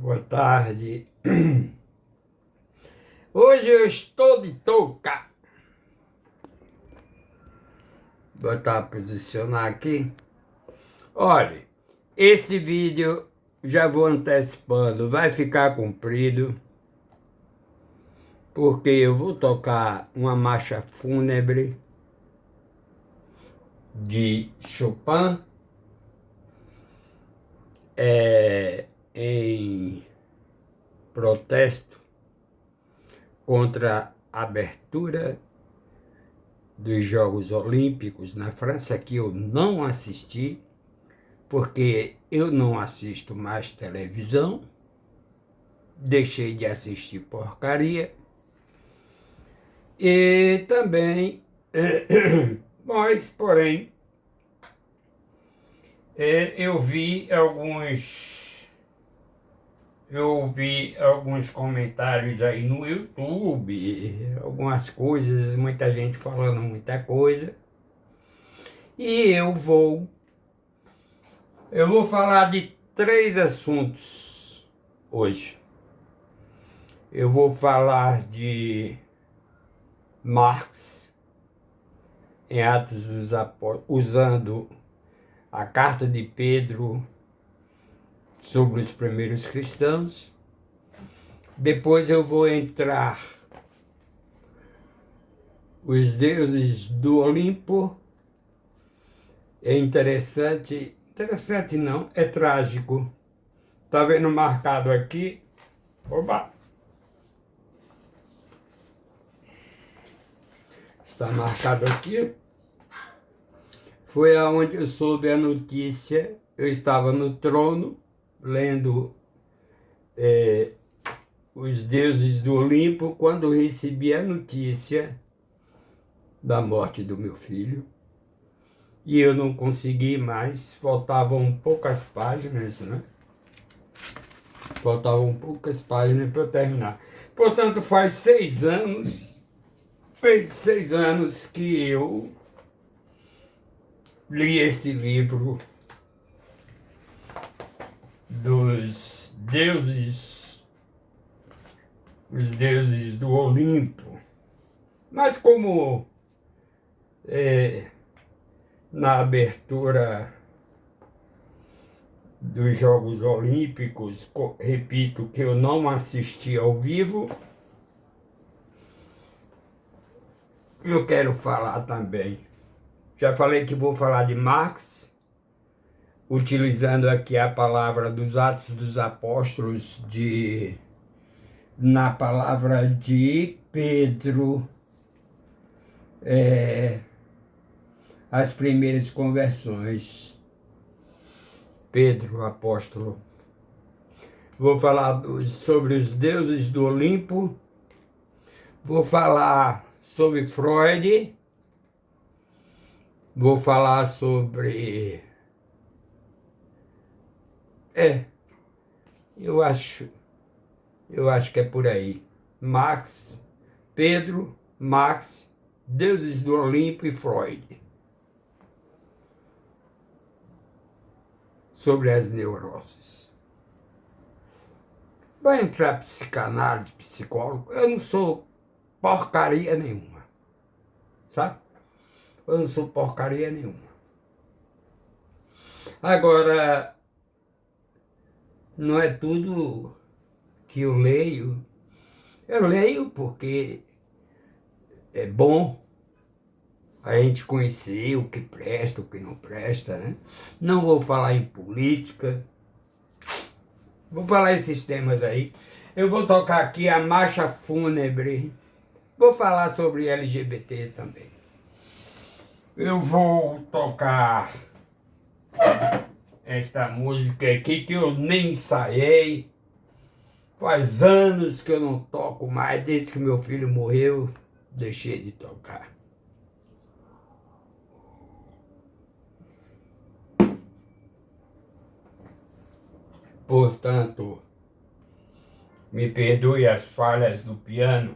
Boa tarde. Hoje eu estou de touca. Botar a posicionar aqui. Olha, este vídeo, já vou antecipando, vai ficar comprido, porque eu vou tocar uma marcha fúnebre de Chopin em protesto contra a abertura dos Jogos Olímpicos na França, que eu não assisti, porque eu não assisto mais televisão, deixei de assistir porcaria, e também, mas, porém, eu vi alguns comentários aí no YouTube, algumas coisas, muita gente falando muita coisa, e eu vou falar de três assuntos hoje. Eu vou falar de Marx em Atos dos Apóstolos, usando a carta de Pedro sobre os primeiros cristãos. Depois eu vou entrar os deuses do Olimpo. É interessante, interessante não, é trágico. Tá vendo marcado aqui? Oba! Está marcado aqui. Foi aonde eu soube a notícia. Eu estava no trono, lendo os deuses do Olimpo, quando eu recebi a notícia da morte do meu filho. E eu não consegui mais, faltavam poucas páginas, né? Faltavam poucas páginas para eu terminar. Portanto, fez seis anos que eu li este livro dos deuses, os deuses do Olimpo. Mas como na abertura dos Jogos Olímpicos, repito que eu não assisti ao vivo, eu quero falar também. Já falei que vou falar de Marx, utilizando aqui a palavra dos Atos dos Apóstolos, na palavra de Pedro, as primeiras conversões. Pedro, apóstolo. Vou falar sobre os deuses do Olimpo, vou falar sobre Freud, vou falar sobre... eu acho que é por aí. Marx, Pedro, Marx, deuses do Olimpo e Freud. Sobre as neuroses. Vai entrar psicanálise, psicólogo, eu não sou porcaria nenhuma, sabe? Eu não sou porcaria nenhuma. Agora, não é tudo que eu leio. Eu leio porque é bom a gente conhecer o que presta, o que não presta, né? Não vou falar em política, vou falar esses temas aí. Eu vou tocar aqui a marcha fúnebre. Vou falar sobre LGBT também. Eu vou tocar esta música aqui que eu nem ensaiei. Faz anos que eu não toco mais, desde que meu filho morreu, deixei de tocar. Portanto, me perdoe as falhas do piano.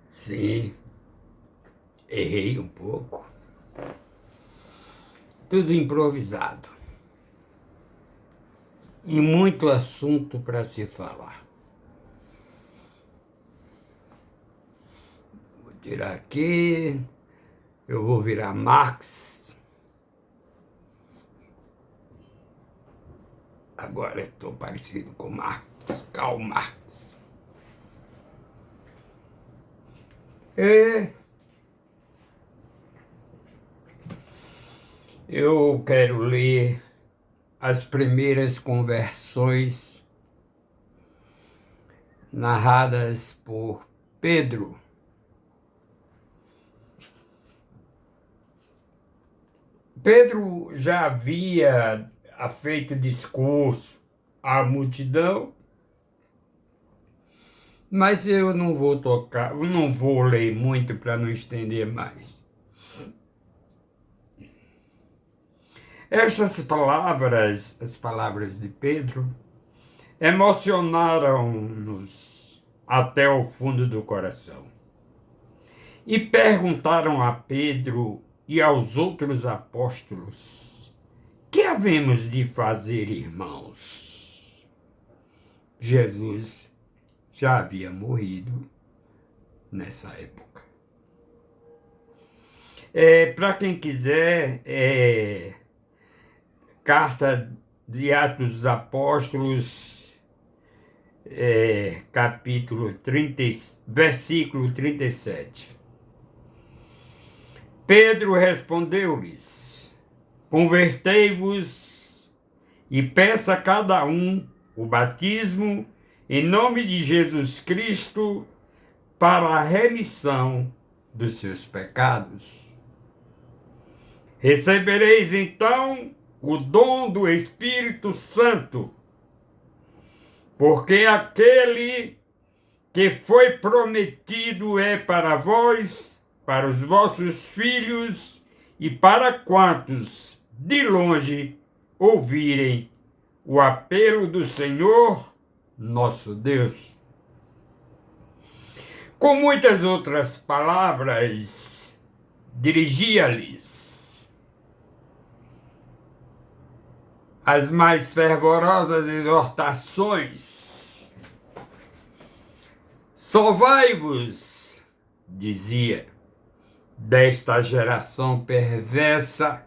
Sim, errei um pouco. Tudo improvisado. E muito assunto para se falar. Vou tirar aqui. Eu vou virar Marx. Agora estou parecido com Marx, Karl Marx. Eu quero ler as primeiras conversões narradas por Pedro. Pedro já havia feito discurso à multidão, mas eu não vou ler muito para não estender mais. Essas palavras, as palavras de Pedro, emocionaram-nos até o fundo do coração. E perguntaram a Pedro e aos outros apóstolos: que havemos de fazer, irmãos? Jesus já havia morrido nessa época. Para quem quiser, Carta de Atos dos Apóstolos, capítulo 30, versículo 37. Pedro respondeu-lhes: convertei-vos e peça a cada um o batismo em nome de Jesus Cristo para a remissão dos seus pecados. Recebereis então o dom do Espírito Santo, porque aquele que foi prometido é para vós, para os vossos filhos e para quantos de longe ouvirem o apelo do Senhor nosso Deus. Com muitas outras palavras, dirigia-lhes as mais fervorosas exortações. Salvai-vos, dizia, desta geração perversa.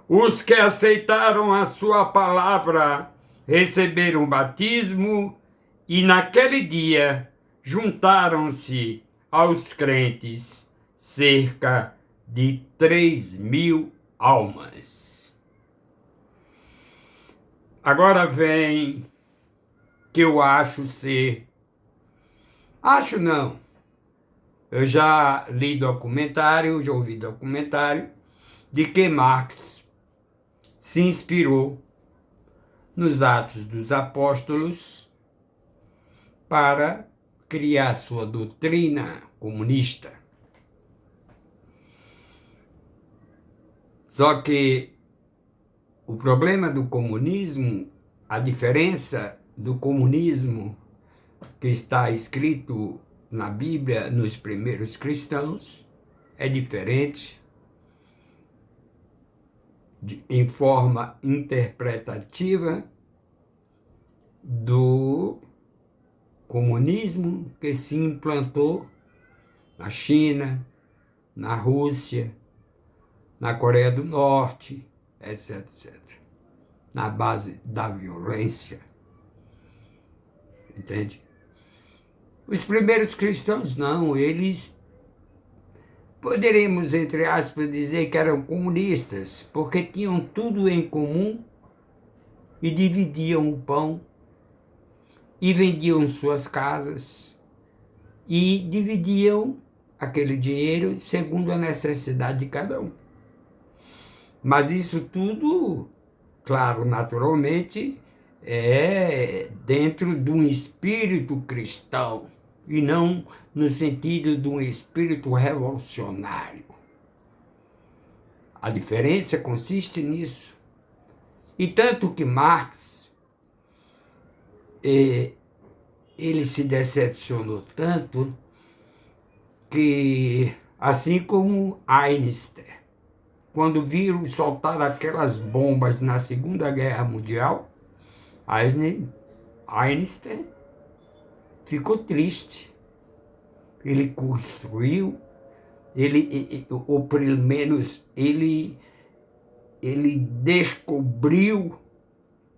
Os que aceitaram a sua palavra receberam o batismo e naquele dia juntaram-se aos crentes cerca de 3.000 almas. Agora vem que eu acho ser... Acho não. Eu já li documentário, já ouvi documentário de que Marx se inspirou nos Atos dos Apóstolos para criar sua doutrina comunista. Só que o problema do comunismo, a diferença do comunismo que está escrito na Bíblia nos primeiros cristãos é diferente em forma interpretativa do comunismo que se implantou na China, na Rússia, na Coreia do Norte, etc, etc. Na base da violência. Entende? Os primeiros cristãos não, eles poderíamos, entre aspas, dizer que eram comunistas, porque tinham tudo em comum e dividiam o pão e vendiam suas casas e dividiam aquele dinheiro segundo a necessidade de cada um. Mas isso tudo, claro, naturalmente, é dentro de um espírito cristão e não no sentido de um espírito revolucionário. A diferença consiste nisso. E tanto que Marx, ele se decepcionou tanto que, assim como Einstein, quando viram soltar aquelas bombas na Segunda Guerra Mundial, Einstein ficou triste. Ele construiu, ou pelo menos ele descobriu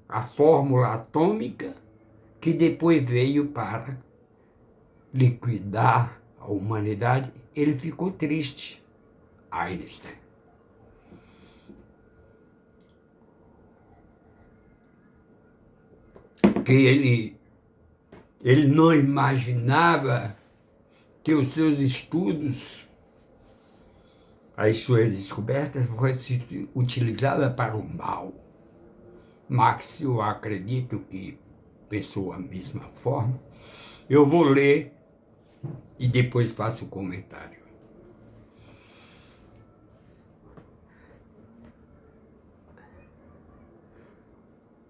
a fórmula atômica que depois veio para liquidar a humanidade. Ele ficou triste, Einstein. Que ele não imaginava que os seus estudos, as suas descobertas, fossem utilizadas para o mal. Marx, eu acredito que pensou a mesma forma. Eu vou ler e depois faço o comentário.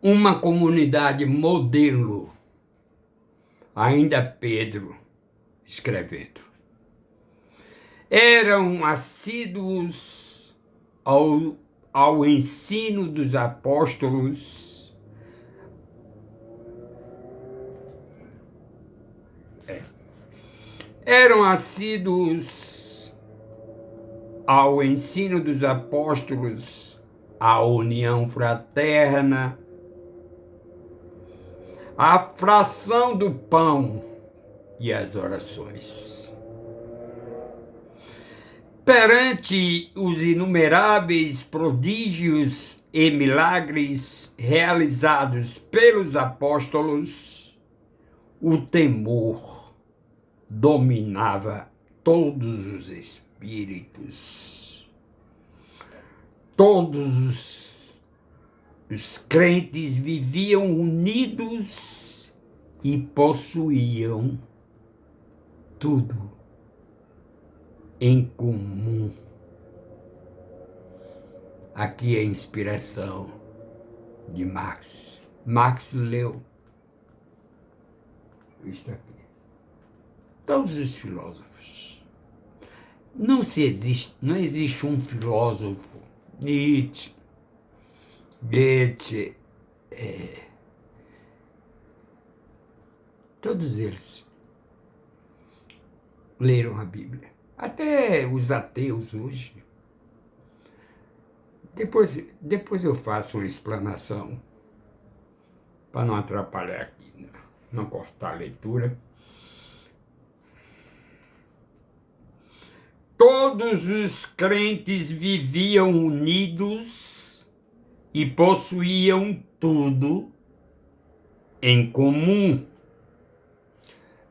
Uma comunidade modelo, ainda Pedro escrevendo. Eram assíduos ao ensino dos apóstolos, eram assíduos ao ensino dos apóstolos, à união fraterna, à fração do pão e às orações. Perante os inumeráveis prodígios e milagres realizados pelos apóstolos, o temor dominava todos os espíritos. Todos os crentes viviam unidos e possuíam tudo em comum. Aqui é a inspiração de Marx. Marx leu isto aqui. Todos os filósofos. Não existe um filósofo, Nietzsche, Goethe, todos eles leram a Bíblia. Até os ateus hoje. Depois eu faço uma explanação para não atrapalhar aqui, não cortar a leitura. Todos os crentes viviam unidos e possuíam tudo em comum.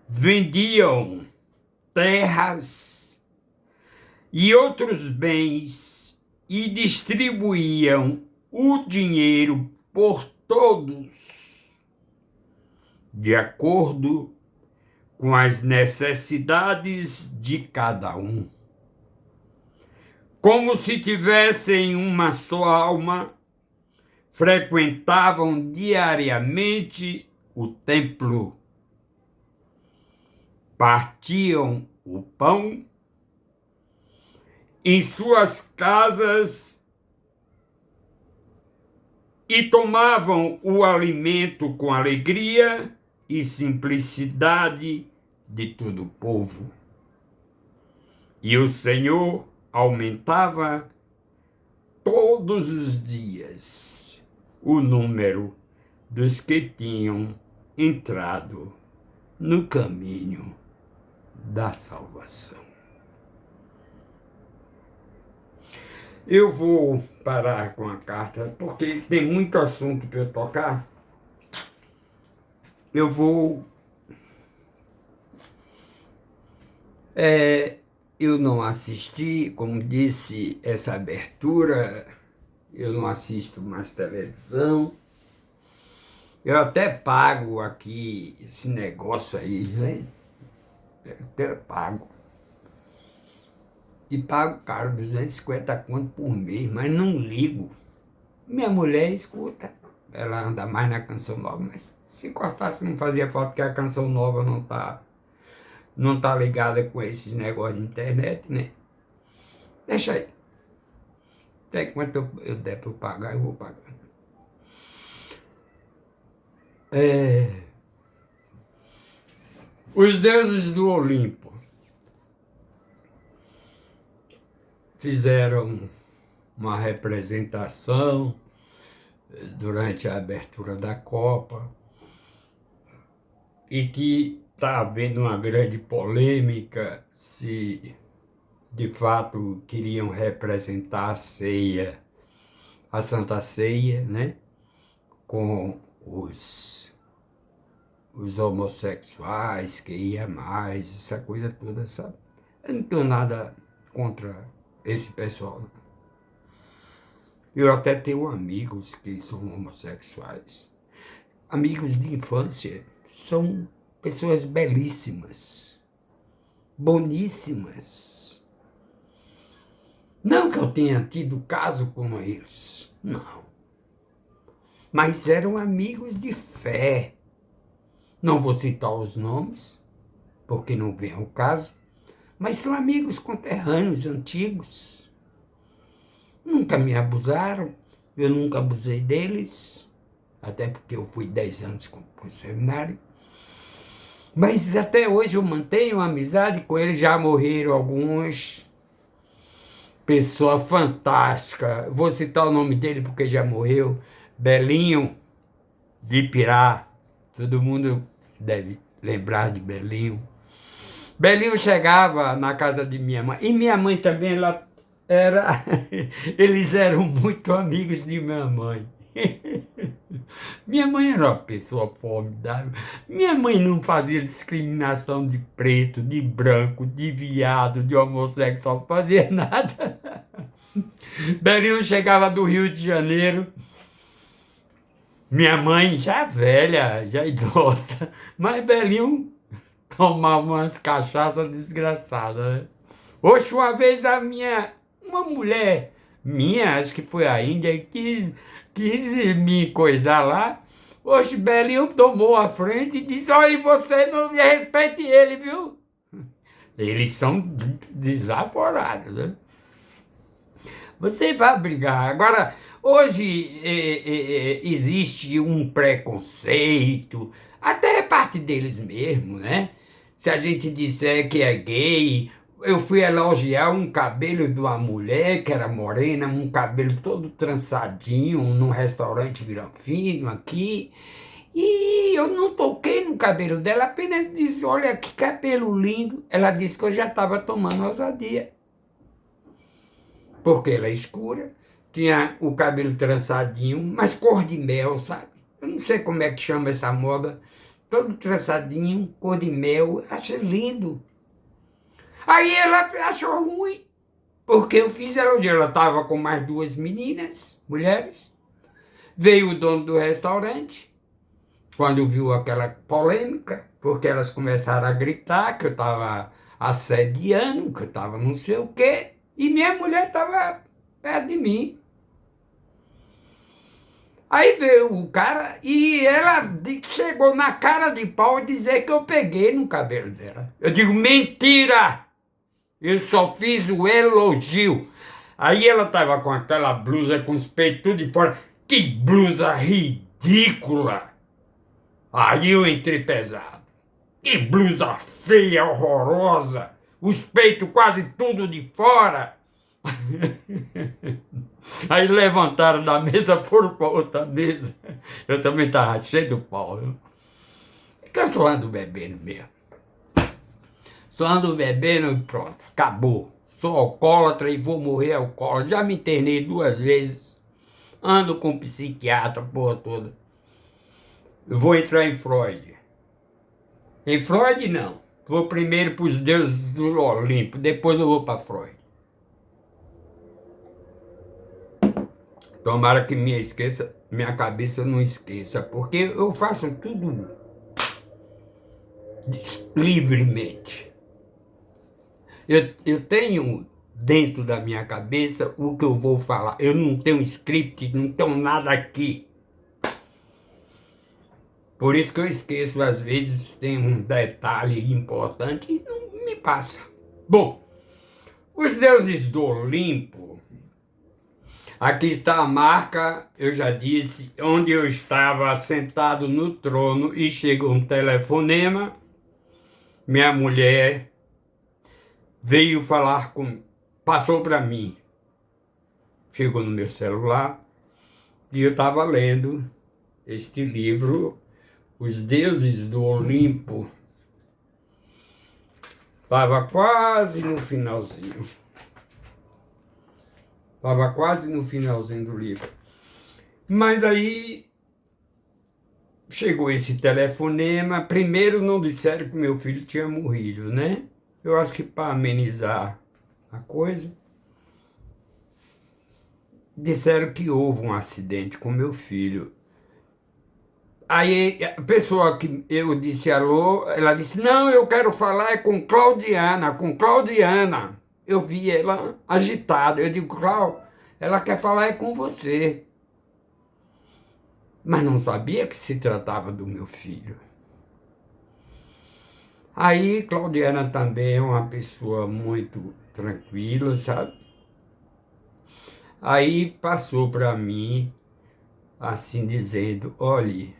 Vendiam terras e outros bens e distribuíam o dinheiro por todos, de acordo com as necessidades de cada um. Como se tivessem uma só alma, frequentavam diariamente o templo, partiam o pão em suas casas e tomavam o alimento com alegria e simplicidade de todo o povo. E o Senhor aumentava todos os dias o número dos que tinham entrado no caminho da salvação. Eu vou parar com a carta, porque tem muito assunto para eu tocar. Eu vou... eu não assisti, como disse, essa abertura, eu não assisto mais televisão. Eu até pago aqui esse negócio aí, né? Eu até pago. E pago caro, 250 conto por mês, mas não ligo. Minha mulher escuta, ela anda mais na Canção Nova, mas se cortasse não fazia falta, porque a Canção Nova não tá ligada com esses negócios de internet, né? Deixa aí. Até quanto eu der para eu pagar, eu vou pagar. Os deuses do Olimpo fizeram uma representação durante a abertura da Copa e que está havendo uma grande polêmica se de fato queriam representar a ceia, a Santa Ceia, né, com os homossexuais, que ia mais, essa coisa toda, sabe? Eu não tenho nada contra esse pessoal. Eu até tenho amigos que são homossexuais. Amigos de infância, são pessoas belíssimas, boníssimas. Não que eu tenha tido caso com eles, não. Mas eram amigos de fé. Não vou citar os nomes, porque não vem ao caso, mas são amigos conterrâneos, antigos. Nunca me abusaram, eu nunca abusei deles, até porque eu fui 10 anos para o seminário. Mas até hoje eu mantenho amizade com eles, já morreram alguns. Pessoa fantástica, vou citar o nome dele porque já morreu, Belinho de Pirá, todo mundo deve lembrar de Belinho. Belinho chegava na casa de minha mãe, e minha mãe também, eles eram muito amigos de minha mãe. Minha mãe era uma pessoa formidável. Minha mãe não fazia discriminação de preto, de branco, de viado, de homossexual, não fazia nada. Belinho chegava do Rio de Janeiro. Minha mãe já velha, já idosa, mas Belinho tomava umas cachaças desgraçadas, né? Oxe, uma vez uma mulher minha, acho que foi a Índia, quis me coisar lá. Oxe, Belinho tomou a frente e disse: olha, você não me respeite ele, viu? Eles são desaforados, né? Você vai brigar. Agora, hoje existe um preconceito, até parte deles mesmo, né? Se a gente disser que é gay, eu fui elogiar um cabelo de uma mulher que era morena, um cabelo todo trançadinho, num restaurante Granfino aqui, e eu não toquei no cabelo dela, apenas disse: olha que cabelo lindo. Ela disse que eu já estava tomando ousadia, porque ela é escura, tinha o cabelo trançadinho, mas cor de mel, sabe? Eu não sei como é que chama essa moda, todo trançadinho, cor de mel, achei lindo. Aí ela achou ruim, porque eu fiz elogio. Ela estava com mais 2 meninas, mulheres. Veio o dono do restaurante, quando viu aquela polêmica, porque elas começaram a gritar que eu estava assediando, que eu estava não sei o quê, e minha mulher estava perto de mim. Aí veio o cara e ela chegou na cara de pau dizer que eu peguei no cabelo dela. Eu digo, mentira! Eu só fiz o elogio. Aí ela estava com aquela blusa com os peitos tudo de fora. Que blusa ridícula! Aí eu entrei pesado. Que blusa feia, horrorosa! Os peitos quase tudo de fora! Aí levantaram da mesa, foram para outra mesa. Eu também estava cheio do pau. Eu só ando bebendo mesmo. Só ando bebendo e pronto, acabou. Sou alcoólatra e vou morrer alcoólatra. Já me internei 2 vezes. Ando com psiquiatra, porra toda. Eu vou entrar em Freud. Em Freud, não. Vou primeiro para os deuses do Olimpo, depois eu vou para Freud. Tomara que minha cabeça não esqueça, porque eu faço tudo livremente. Eu tenho dentro da minha cabeça o que eu vou falar. Eu não tenho script, não tenho nada aqui. Por isso que eu esqueço, às vezes tem um detalhe importante e não me passa. Bom, os deuses do Olimpo, aqui está a marca, eu já disse, onde eu estava sentado no trono e chegou um telefonema, minha mulher veio falar passou para mim, chegou no meu celular e eu estava lendo este livro, Os Deuses do Olimpo. Estava quase no finalzinho. Estava quase no finalzinho do livro. Mas aí chegou esse telefonema. Primeiro não disseram que meu filho tinha morrido, né? Eu acho que para amenizar a coisa, disseram que houve um acidente com meu filho. Aí a pessoa que eu disse alô, ela disse, não, eu quero falar com Claudiana, com Claudiana. Eu vi ela agitada, eu digo, Cláudia, ela quer falar com você. Mas não sabia que se tratava do meu filho. Aí Claudiana também é uma pessoa muito tranquila, sabe? Aí passou para mim, assim dizendo, olhe,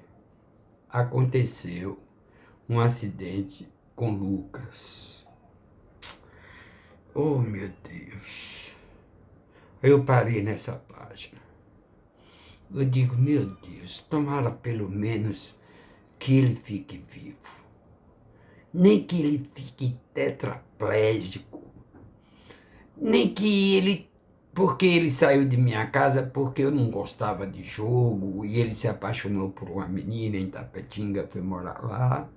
aconteceu um acidente com Lucas. Oh, meu Deus. Eu parei nessa página. Eu digo, meu Deus, tomara pelo menos que ele fique vivo. Nem que ele fique tetraplégico. Nem que ele... Porque ele saiu de minha casa porque eu não gostava de jogo e ele se apaixonou por uma menina em Tapetinga, foi morar lá.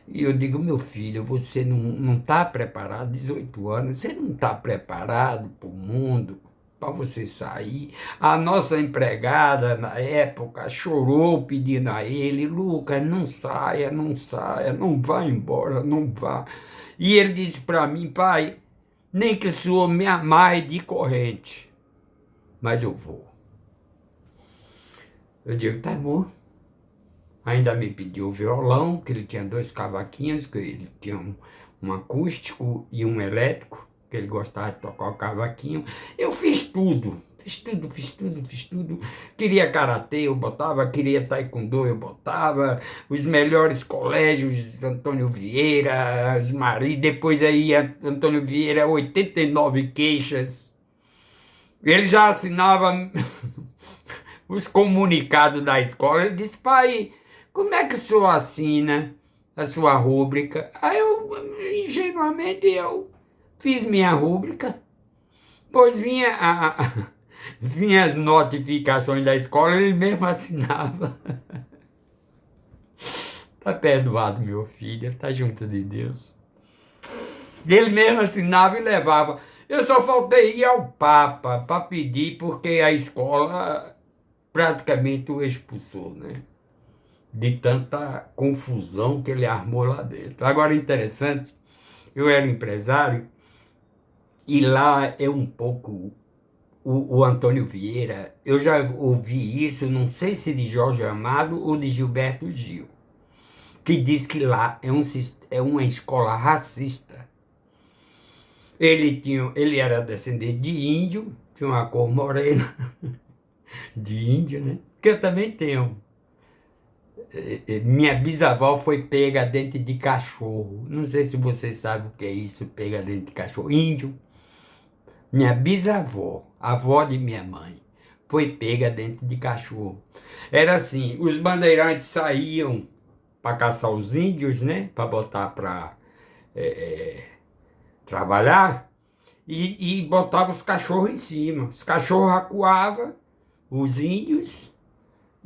E eu digo, meu filho, você não está preparado, 18 anos, você não está preparado para o mundo, para você sair. A nossa empregada, na época, chorou pedindo a ele, Lucas, não saia, não saia, não vá embora, não vá. E ele disse para mim, pai, nem que o senhor me amarre de corrente, mas eu vou. Eu digo, tá bom. Ainda me pediu o violão, que ele tinha 2 cavaquinhos, que ele tinha um acústico e um elétrico, que ele gostava de tocar o cavaquinho. Eu fiz tudo. Fiz tudo. Queria karatê, eu botava, queria taekwondo, eu botava, os melhores colégios, Antônio Vieira, Osmari, depois aí Antônio Vieira, 89 queixas. Ele já assinava os comunicados da escola, ele disse, pai, como é que o senhor assina a sua rúbrica? Aí eu, ingenuamente, eu fiz minha rúbrica, pois vinha as notificações da escola, ele mesmo assinava. Tá perdoado, meu filho, tá junto de Deus. Ele mesmo assinava e levava. Eu só faltei ir ao Papa para pedir, porque a escola praticamente o expulsou, né? de tanta confusão que ele armou lá dentro. Agora, interessante, eu era empresário e lá é um pouco o Antônio Vieira. Eu já ouvi isso, não sei se de Jorge Amado ou de Gilberto Gil, que diz que lá é uma escola racista. Ele era descendente de índio, tinha uma cor morena de índio, né? Que eu também tenho. Minha bisavó foi pega dente de cachorro. Não sei se vocês sabem o que é isso, pega dente de cachorro. Índio. Minha bisavó, avó de minha mãe, foi pega dente de cachorro. Era assim, os bandeirantes saíam para caçar os índios, né? Para botar para trabalhar. E botava os cachorros em cima. Os cachorros acuavam os índios.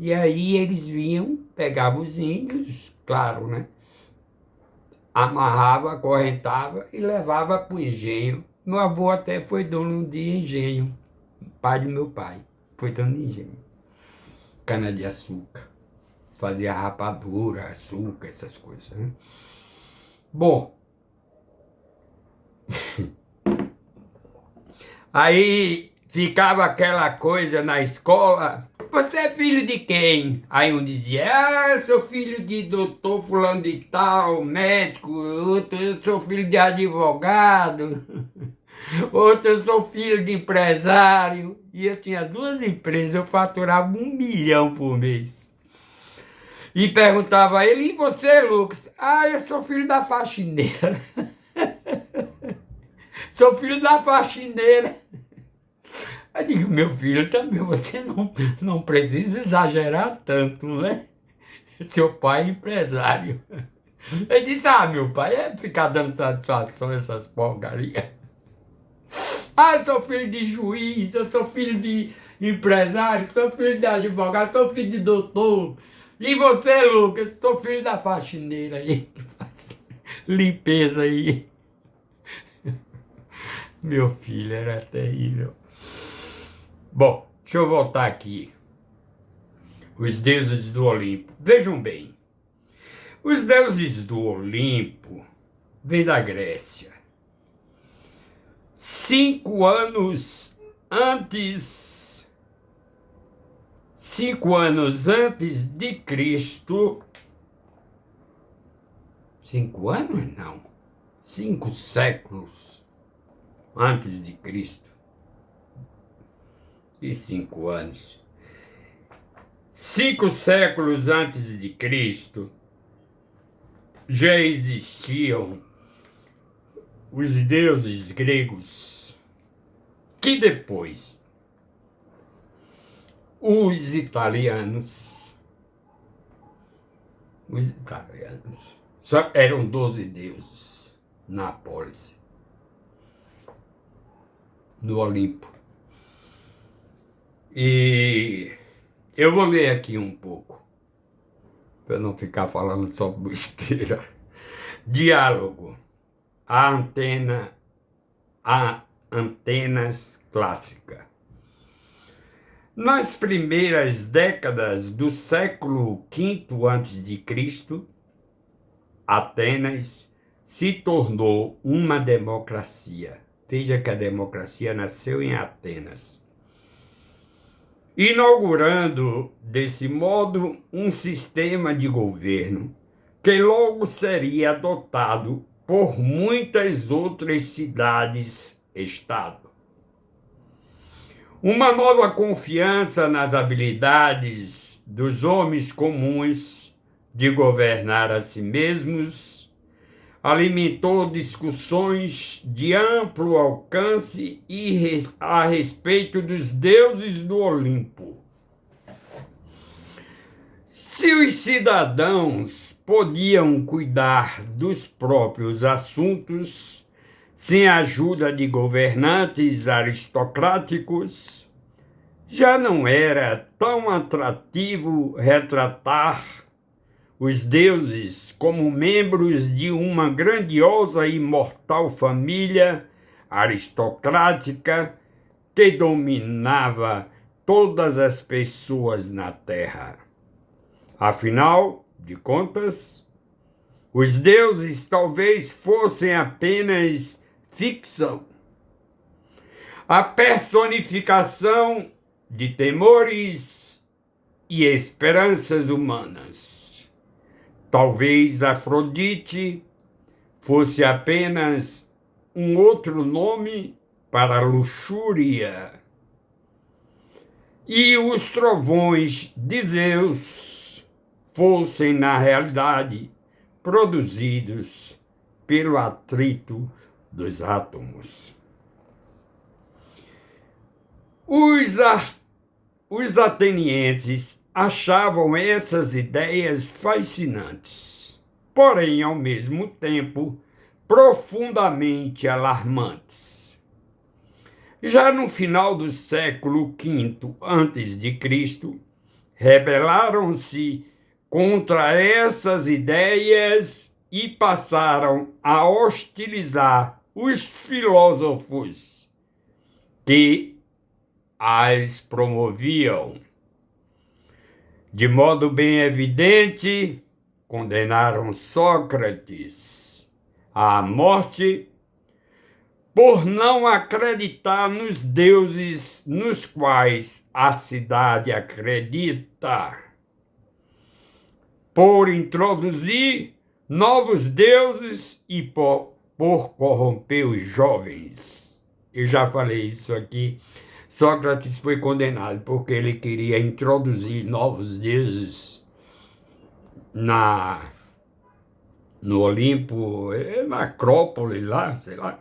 E aí eles vinham, pegavam os índios, claro, né? Amarrava, acorrentava e levava para o engenho. Meu avô até foi dono de engenho, pai do meu pai, foi dono de engenho. Cana-de-açúcar, fazia rapadura, açúcar, essas coisas, né? Bom, aí ficava aquela coisa na escola. Você é filho de quem? Aí um dizia, eu sou filho de doutor fulano de tal, médico, outro, eu sou filho de advogado, outro, eu sou filho de empresário. E eu tinha 2 empresas, eu faturava 1 milhão por mês. E perguntava a ele, e você, Lucas? Eu sou filho da faxineira. Sou filho da faxineira. Eu digo, meu filho, também você não precisa exagerar tanto, né? Seu pai é empresário. Ele disse, meu pai é ficar dando satisfação essas porcarias. Eu sou filho de juiz, eu sou filho de empresário, sou filho de advogado, sou filho de doutor. E você, Lucas, sou filho da faxineira aí, que faz limpeza aí. Meu filho, era terrível. Bom, deixa eu voltar aqui. Os deuses do Olimpo. Vejam bem, os deuses do Olimpo vêm da Grécia. 5 anos antes, 5 anos antes de Cristo, 5 anos não, 5 séculos antes de Cristo, e 5 anos, 5 séculos antes de Cristo, já existiam os deuses gregos, que depois os italianos só eram 12 deuses na Apólis, no Olimpo. E eu vou ler aqui um pouco, para não ficar falando só besteira. Diálogo. A Atenas clássica. Nas primeiras décadas do século V a.C., Atenas se tornou uma democracia. Veja que a democracia nasceu em Atenas. Inaugurando, desse modo, um sistema de governo que logo seria adotado por muitas outras cidades-estado. Uma nova confiança nas habilidades dos homens comuns de governar a si mesmos alimentou discussões de amplo alcance a respeito dos deuses do Olimpo. Se os cidadãos podiam cuidar dos próprios assuntos sem a ajuda de governantes aristocráticos, já não era tão atrativo retratar os deuses como membros de uma grandiosa e imortal família aristocrática que dominava todas as pessoas na Terra. Afinal de contas, os deuses talvez fossem apenas ficção, a personificação de temores e esperanças humanas. Talvez Afrodite fosse apenas um outro nome para a luxúria. E os trovões de Zeus fossem, na realidade, produzidos pelo atrito dos átomos. Os atenienses achavam essas ideias fascinantes, porém, ao mesmo tempo, profundamente alarmantes. Já no final do século V a.C., rebelaram-se contra essas ideias e passaram a hostilizar os filósofos que as promoviam. De modo bem evidente, condenaram Sócrates à morte por não acreditar nos deuses nos quais a cidade acredita, por introduzir novos deuses e por corromper os jovens. Eu já falei isso aqui. Sócrates foi condenado porque ele queria introduzir novos deuses no Olimpo, na Acrópole lá, sei lá.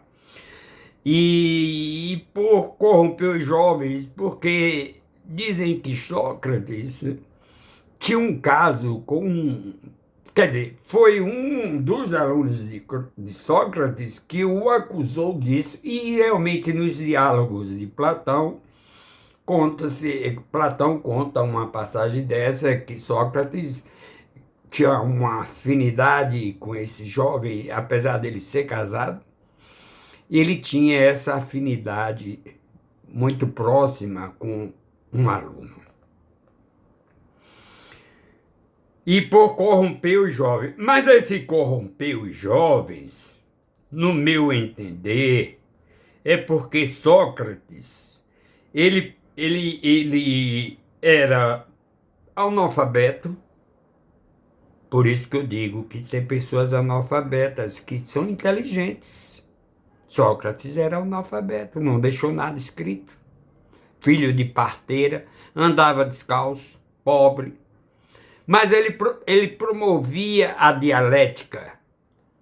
E por corromper os jovens, porque dizem que Sócrates tinha um caso com quer dizer, foi um dos alunos de Sócrates que o acusou disso, e realmente nos diálogos de Platão, Platão conta uma passagem dessa, que Sócrates tinha uma afinidade com esse jovem, apesar dele ser casado, ele tinha essa afinidade muito próxima com um aluno. E por corromper os jovens. Mas esse corromper os jovens, no meu entender, é porque Sócrates, ele era analfabeto. Por isso que eu digo que tem pessoas analfabetas que são inteligentes. Sócrates era analfabeto, não deixou nada escrito. Filho de parteira, andava descalço, pobre. Mas ele promovia a dialética,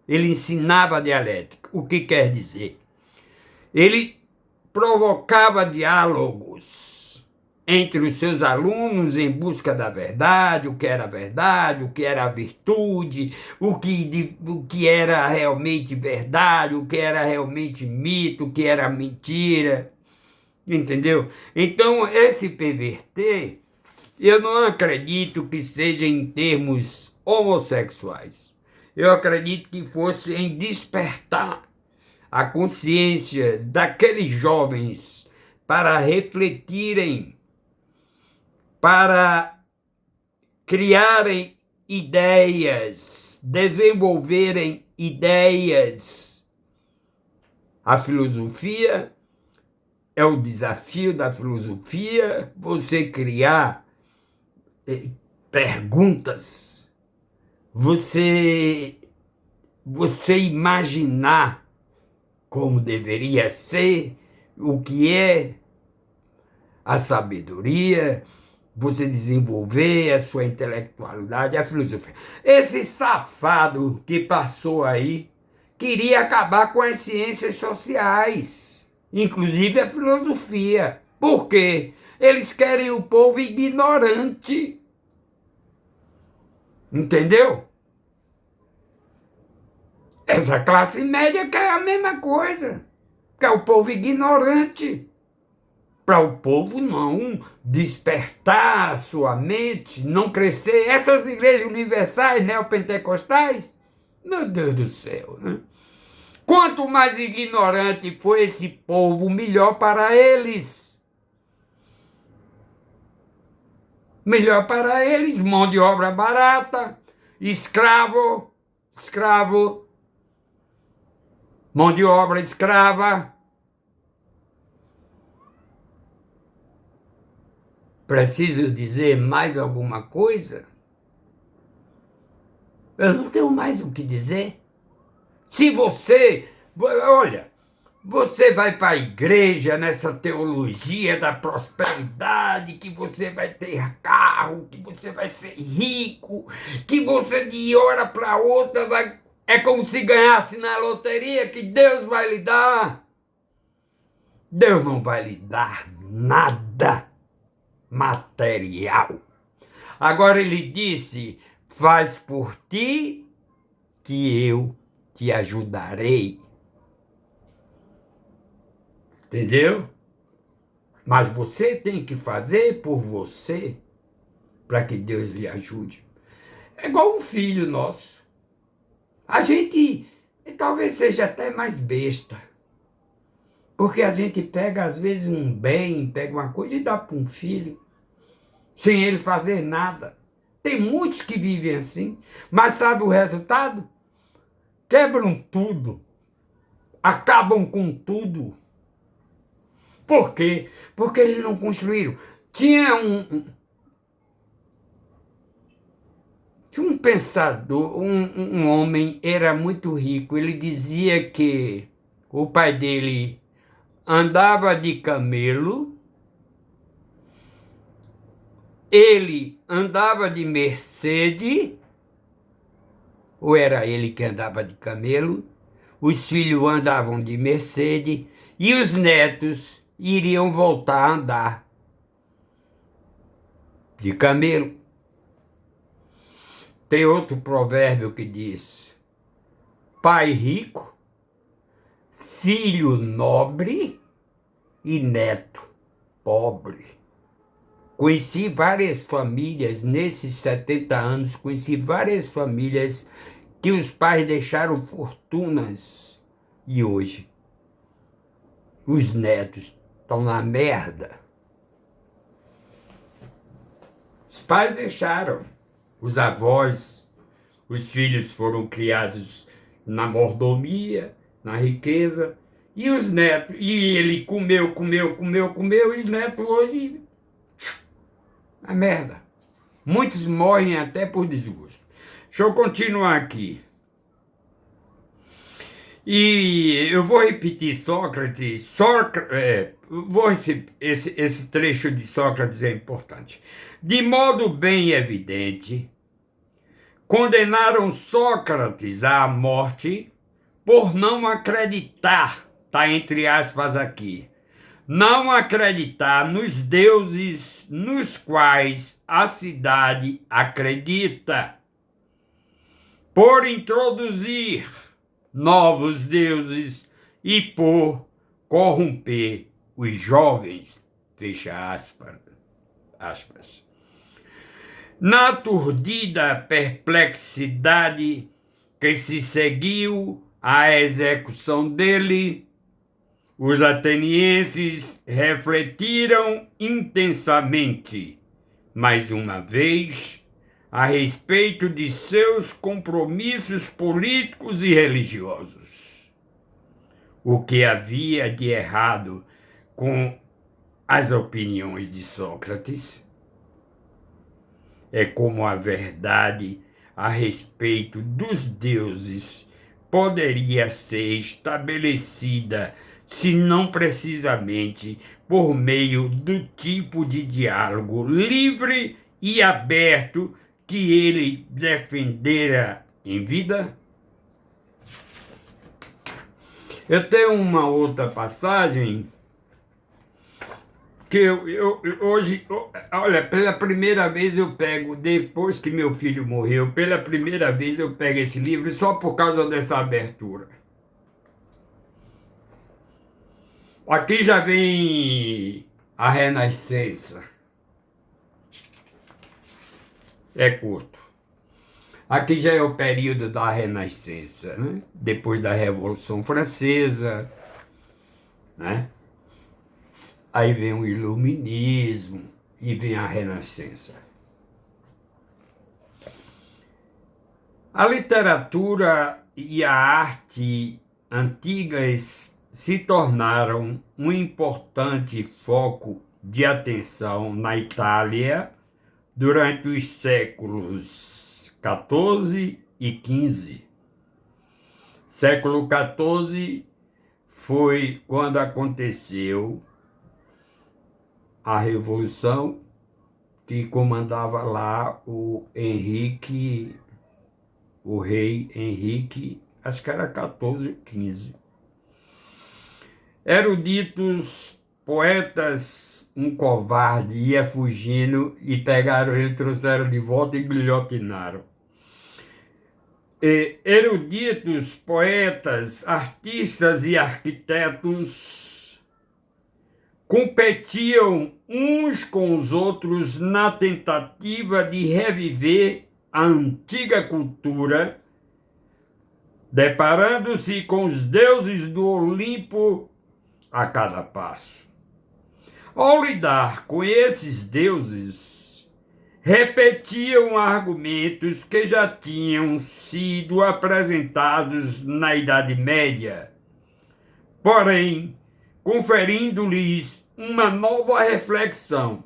ele ensinava a dialética. O que quer dizer? Ele provocava diálogos entre os seus alunos em busca da verdade, o que era a virtude, o que era realmente verdade, o que era realmente mito, o que era mentira, entendeu? Então, esse perverter, eu não acredito que seja em termos homossexuais. Eu acredito que fosse em despertar a consciência daqueles jovens para refletirem, para criarem ideias, desenvolverem ideias. A filosofia é o desafio da filosofia, você criar perguntas, você imaginar como deveria ser, o que é a sabedoria, você desenvolver a sua intelectualidade, a filosofia. Esse safado que passou aí queria acabar com as ciências sociais, inclusive a filosofia. Por quê? Eles querem o povo ignorante. Entendeu? Essa classe média quer a mesma coisa. Quer o povo ignorante. Para o povo não despertar a sua mente, não crescer. Essas igrejas universais, neopentecostais, meu Deus do céu, né? Quanto mais ignorante for esse povo, melhor para eles. Melhor para eles, mão de obra barata, escravo, mão de obra escrava. Preciso dizer mais alguma coisa? Eu não tenho mais o que dizer. Se você, olha, você vai para a igreja nessa teologia da prosperidade, que você vai ter carro, que você vai ser rico, que você de hora para outra vai. É como se ganhasse na loteria que Deus vai lhe dar. Deus não vai lhe dar nada material. Agora ele disse: faz por ti que eu te ajudarei. Entendeu? Mas você tem que fazer por você para que Deus lhe ajude. É igual um filho nosso. A gente talvez seja até mais besta. Porque a gente pega, às vezes, um bem, pega uma coisa e dá para um filho, sem ele fazer nada. Tem muitos que vivem assim, mas sabe o resultado? Quebram tudo, acabam com tudo. Por quê? Porque eles não construíram. Tinha um pensador, um homem, era muito rico. Ele dizia que o pai dele andava de camelo, ele andava de Mercedes, ou era ele que andava de camelo, os filhos andavam de Mercedes e os netos iriam voltar a andar de camelo. Tem outro provérbio que diz: pai rico, filho nobre e neto pobre. Conheci várias famílias, nesses 70 anos, conheci várias famílias que os pais deixaram fortunas e hoje os netos estão na merda. Os pais deixaram, os avós, os filhos foram criados na mordomia, na riqueza, e os netos, e ele comeu, e os netos hoje, a merda. Muitos morrem até por desgosto. Deixa eu continuar aqui. E eu vou repetir Sócrates. Esse trecho de Sócrates é importante. De modo bem evidente, condenaram Sócrates à morte por não acreditar, tá entre aspas aqui, não acreditar nos deuses nos quais a cidade acredita, por introduzir novos deuses e por corromper os jovens, fecha aspas. Na aturdida perplexidade que se seguiu à execução dele, os atenienses refletiram intensamente, mais uma vez, a respeito de seus compromissos políticos e religiosos. O que havia de errado com as opiniões de Sócrates? É como a verdade a respeito dos deuses poderia ser estabelecida, se não precisamente por meio do tipo de diálogo livre e aberto que ele defendera em vida? Eu tenho uma outra passagem que hoje, olha, pela primeira vez eu pego, depois que meu filho morreu, pela primeira vez eu pego esse livro só por causa dessa abertura. Aqui já vem a Renascença. É curto. Aqui já é o período da Renascença, né? Depois da Revolução Francesa, né? Aí vem o Iluminismo e vem a Renascença. A literatura e a arte antigas se tornaram um importante foco de atenção na Itália durante os séculos XIV e XV. Século XIV foi quando aconteceu a Revolução, que comandava lá o Henrique, o rei Henrique, acho que era 14 ou 15. Eruditos, poetas, um covarde ia fugindo e pegaram ele, trouxeram de volta e guilhotinaram. Eruditos, poetas, artistas e arquitetos competiam uns com os outros na tentativa de reviver a antiga cultura, deparando-se com os deuses do Olimpo a cada passo. Ao lidar com esses deuses, repetiam argumentos que já tinham sido apresentados na Idade Média, porém, conferindo-lhes uma nova reflexão.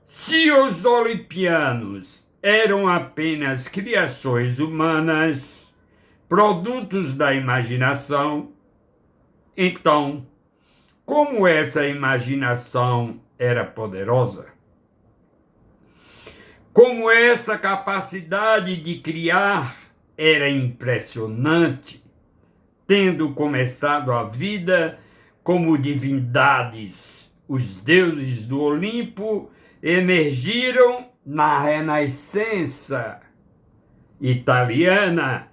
Se os olimpianos eram apenas criações humanas, produtos da imaginação, então, como essa imaginação era poderosa? Como essa capacidade de criar era impressionante, tendo começado a vida como divindades, os deuses do Olimpo emergiram na Renascença italiana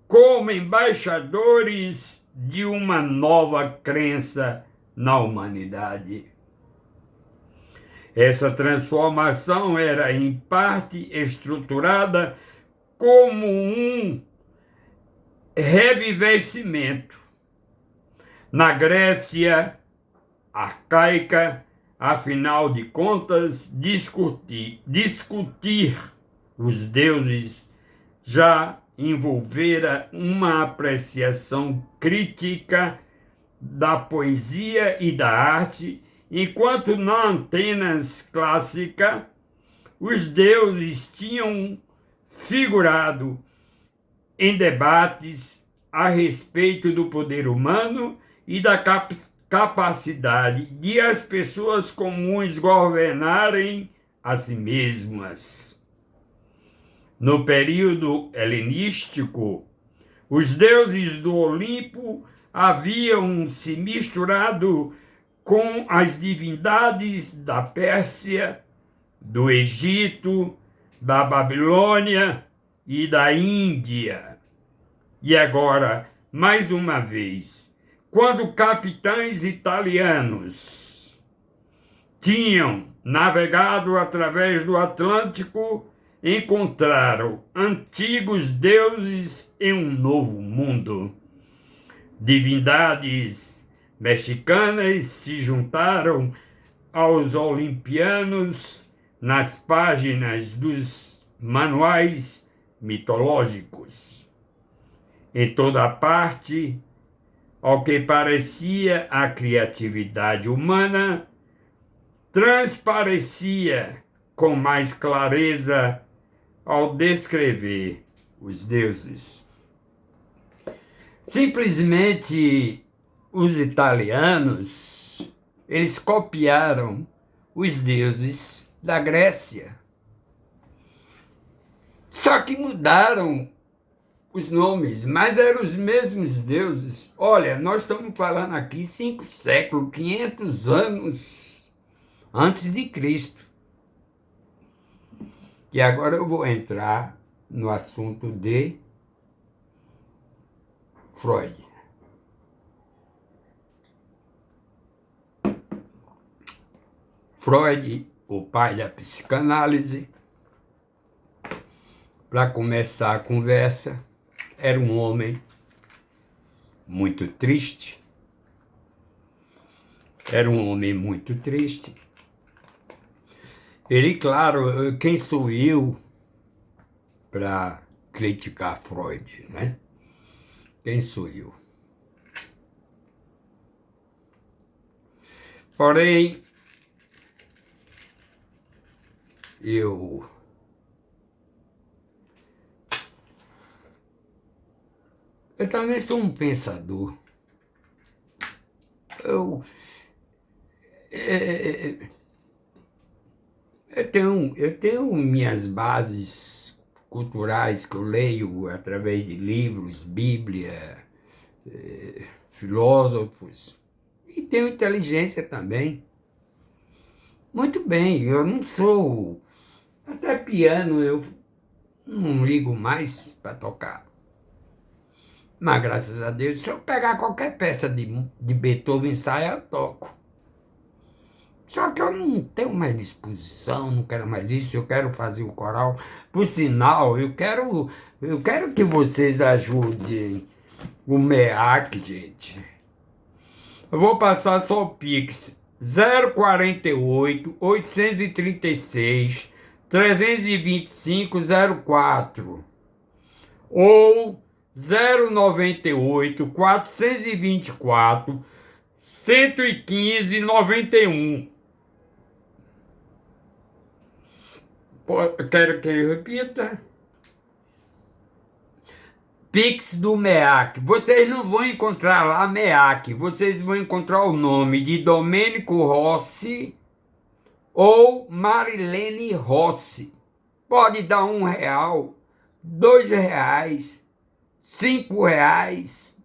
como embaixadores de uma nova crença na humanidade. Essa transformação era, em parte, estruturada como um revivecimento. Na Grécia arcaica, afinal de contas, discutir os deuses já envolvera uma apreciação crítica da poesia e da arte, enquanto na Atenas clássica os deuses tinham figurado em debates a respeito do poder humano e da capacidade de as pessoas comuns governarem a si mesmas. No período helenístico, os deuses do Olimpo haviam se misturado com as divindades da Pérsia, do Egito, da Babilônia e da Índia. E agora, mais uma vez, quando capitães italianos tinham navegado através do Atlântico, encontraram antigos deuses em um novo mundo. Divindades mexicanas se juntaram aos olimpianos nas páginas dos manuais mitológicos. Em toda parte, ao que parecia a criatividade humana, transparecia com mais clareza ao descrever os deuses. Simplesmente os italianos, eles copiaram os deuses da Grécia. Só que mudaram os nomes, mas eram os mesmos deuses. Olha, nós estamos falando aqui 5 séculos, 500 anos antes de Cristo. E agora eu vou entrar no assunto de Freud. Freud, o pai da psicanálise, para começar a conversa, era um homem muito triste. Era um homem muito triste. Ele, claro, quem sou eu para criticar Freud, né? Quem sou eu? Porém, eu também sou um pensador. Eu, é, eu tenho minhas bases culturais que eu leio através de livros, Bíblia, filósofos, e tenho inteligência também. Muito bem, eu não sou... Até piano eu não ligo mais para tocar. Mas, graças a Deus, se eu pegar qualquer peça de Beethoven ensaio, eu toco. Só que eu não tenho mais disposição, não quero mais isso, eu quero fazer o coral. Por sinal, eu quero que vocês ajudem o MEAC, gente. Eu vou passar só o Pix. 048 836 325 04 ou 098 424 115 91. Quero que eu repita. Pix do MEAC. Vocês não vão encontrar lá MEAC. Vocês vão encontrar o nome de Domênico Rossi ou Marilene Rossi. Pode dar R$1, R$2, R$5,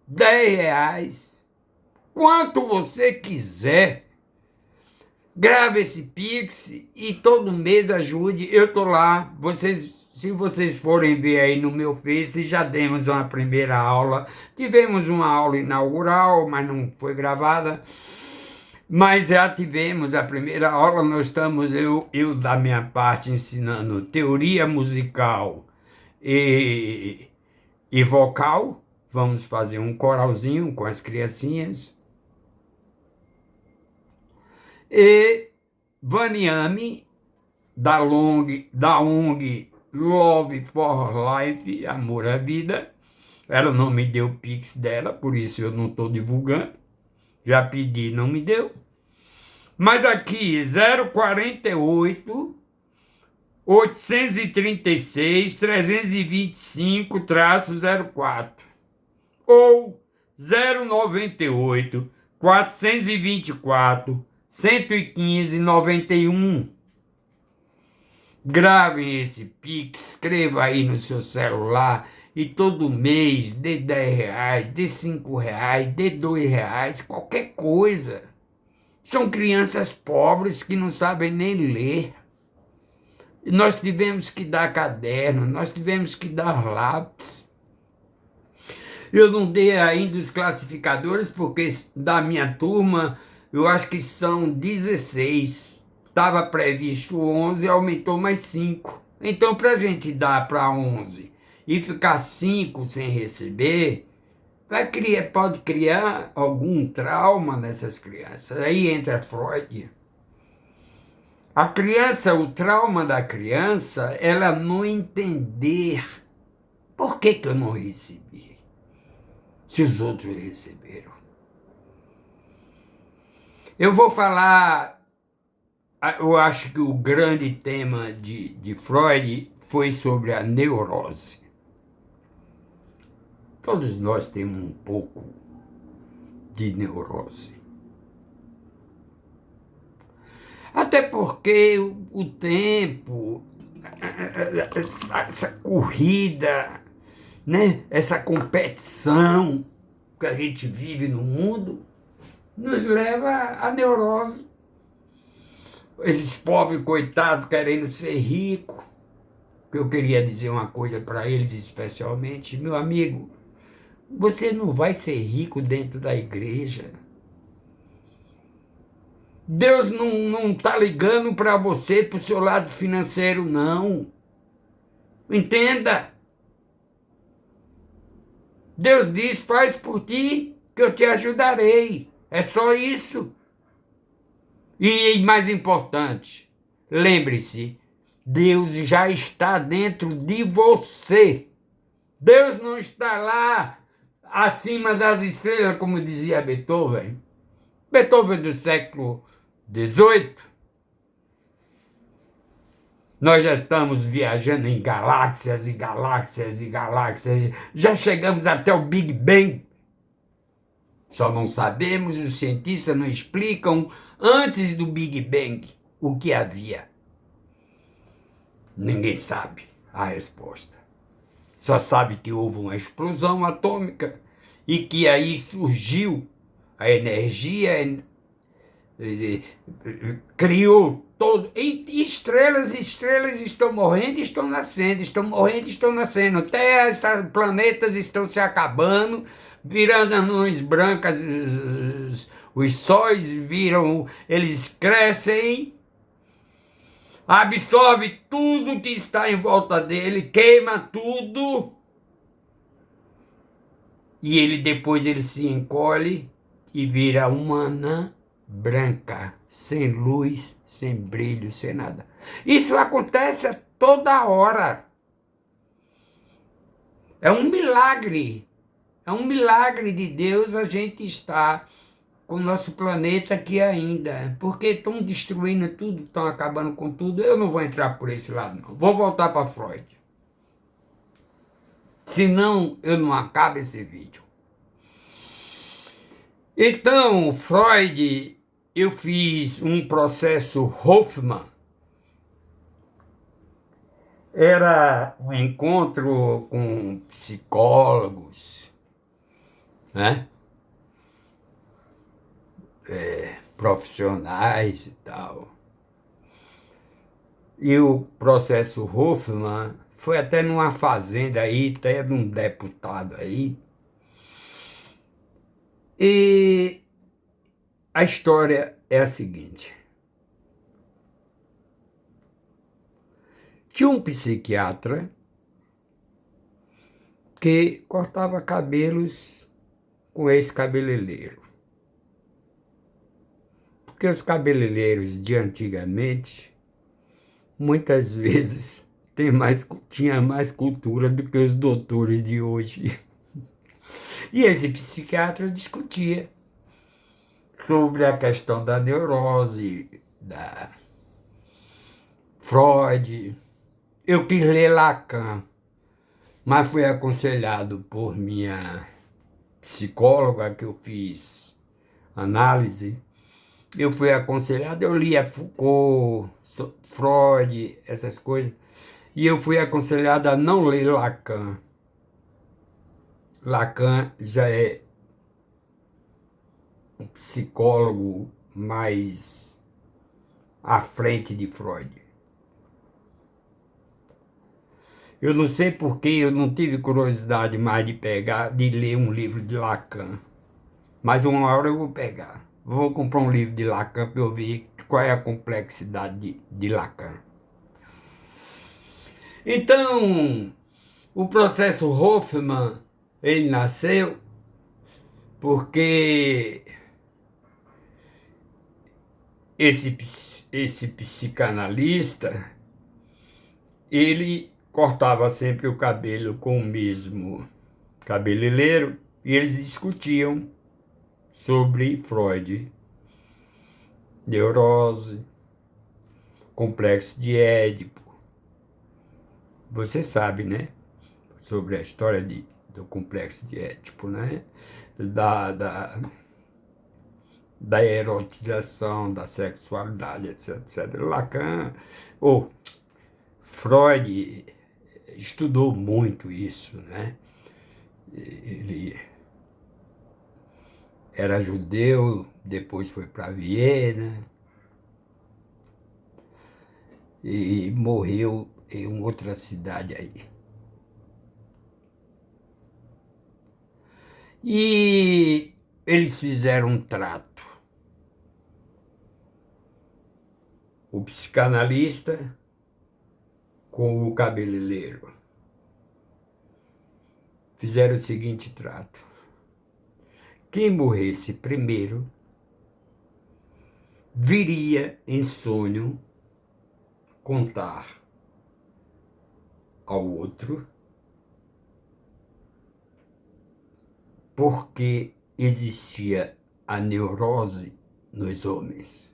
R$10. Quanto você quiser. Grave esse Pix e todo mês ajude. Eu tô lá. Se vocês forem ver aí no meu Face, já demos uma primeira aula. Tivemos uma aula inaugural, mas não foi gravada. Mas já tivemos a primeira aula. Nós estamos, eu da minha parte, ensinando teoria musical e vocal. Vamos fazer um coralzinho com as criancinhas. E Vaniame, da ONG Love for Life, Amor à Vida. Ela não me deu o Pix dela, por isso eu não estou divulgando. Já pedi, não me deu. Mas aqui, 048 836 325-04 ou 098 424 115 91. Gravem esse Pix, escreva aí no seu celular e todo mês dê R$10, dê R$5, dê R$2, qualquer coisa. São crianças pobres que não sabem nem ler. Nós tivemos que dar caderno, nós tivemos que dar lápis. Eu não dei ainda os classificadores porque da minha turma eu acho que são 16. Estava previsto 11, aumentou mais 5. Então, para a gente dar para 11 e ficar 5 sem receber, pode criar algum trauma nessas crianças. Aí entra Freud. A criança, o trauma da criança, ela não entender por que eu não recebi, se os outros receberam. Eu vou falar, eu acho que o grande tema de Freud foi sobre a neurose. Todos nós temos um pouco de neurose. Até porque o tempo, essa corrida, né? Essa competição que a gente vive no mundo, nos leva à neurose. Esses pobres coitados querendo ser ricos. Eu queria dizer uma coisa para eles especialmente. Meu amigo, você não vai ser rico dentro da igreja. Deus não está ligando para você, para o seu lado financeiro, não. Entenda. Deus diz, faz por ti, que eu te ajudarei. É só isso. E mais importante, lembre-se, Deus já está dentro de você. Deus não está lá acima das estrelas, como dizia Beethoven. Beethoven do século XVIII. Nós já estamos viajando em galáxias e galáxias e galáxias. Já chegamos até o Big Bang. Só não sabemos, os cientistas não explicam antes do Big Bang o que havia. Ninguém sabe a resposta. Só sabe que houve uma explosão atômica e que aí surgiu a energia, criou todo. E estrelas estão morrendo, estão nascendo, estão morrendo, estão nascendo. Terra, planetas estão se acabando, virando anões brancas, os sóis viram, eles crescem, absorve tudo que está em volta dele, queima tudo, e depois ele se encolhe e vira uma anã branca, sem luz, sem brilho, sem nada. Isso acontece a toda hora. É um milagre. É um milagre de Deus a gente estar com o nosso planeta aqui ainda. Porque estão destruindo tudo, estão acabando com tudo. Eu não vou entrar por esse lado, não. Vou voltar para Freud. Senão, eu não acabo esse vídeo. Então, Freud, eu fiz um processo Hoffman. Era um encontro com psicólogos, né? Profissionais e tal. E o processo Hoffman foi até numa fazenda aí, até de um deputado aí. E a história é a seguinte. Tinha um psiquiatra que cortava cabelos com esse cabeleireiro. Porque os cabeleireiros de antigamente, muitas vezes, tinha mais cultura do que os doutores de hoje. E esse psiquiatra discutia sobre a questão da neurose, da Freud. Eu quis ler Lacan, mas fui aconselhado por minha psicóloga, que eu fiz análise. Eu fui aconselhado, eu lia Foucault, Freud, essas coisas, e eu fui aconselhado a não ler Lacan. Lacan já é um psicólogo mais à frente de Freud. Eu não sei por que eu não tive curiosidade mais de ler um livro de Lacan. Mas uma hora eu vou pegar. Vou comprar um livro de Lacan para eu ver qual é a complexidade de Lacan. Então, o processo Hoffman, ele nasceu porque esse psicanalista, ele cortava sempre o cabelo com o mesmo cabeleireiro e eles discutiam sobre Freud, neurose, complexo de Édipo. Você sabe, né? Sobre a história do complexo de Édipo, né? Da erotização, da sexualidade, etc. Lacan, ou Freud, estudou muito isso, né? Ele era judeu, depois foi para Viena e morreu em outra cidade aí. E eles fizeram um trato. O psicanalista com o cabeleireiro. Fizeram o seguinte trato. Quem morresse primeiro viria em sonho contar ao outro porque existia a neurose nos homens.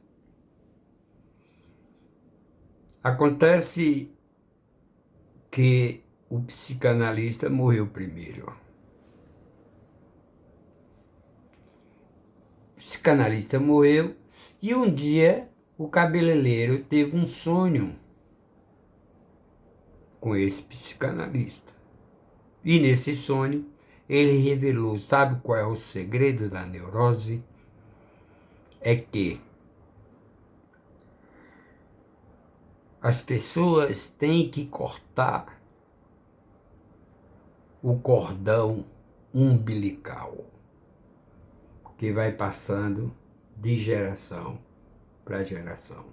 Acontece que o psicanalista morreu primeiro. O psicanalista morreu e um dia o cabeleireiro teve um sonho com esse psicanalista. E nesse sonho ele revelou, sabe qual é o segredo da neurose? É que as pessoas têm que cortar o cordão umbilical, que vai passando de geração para geração.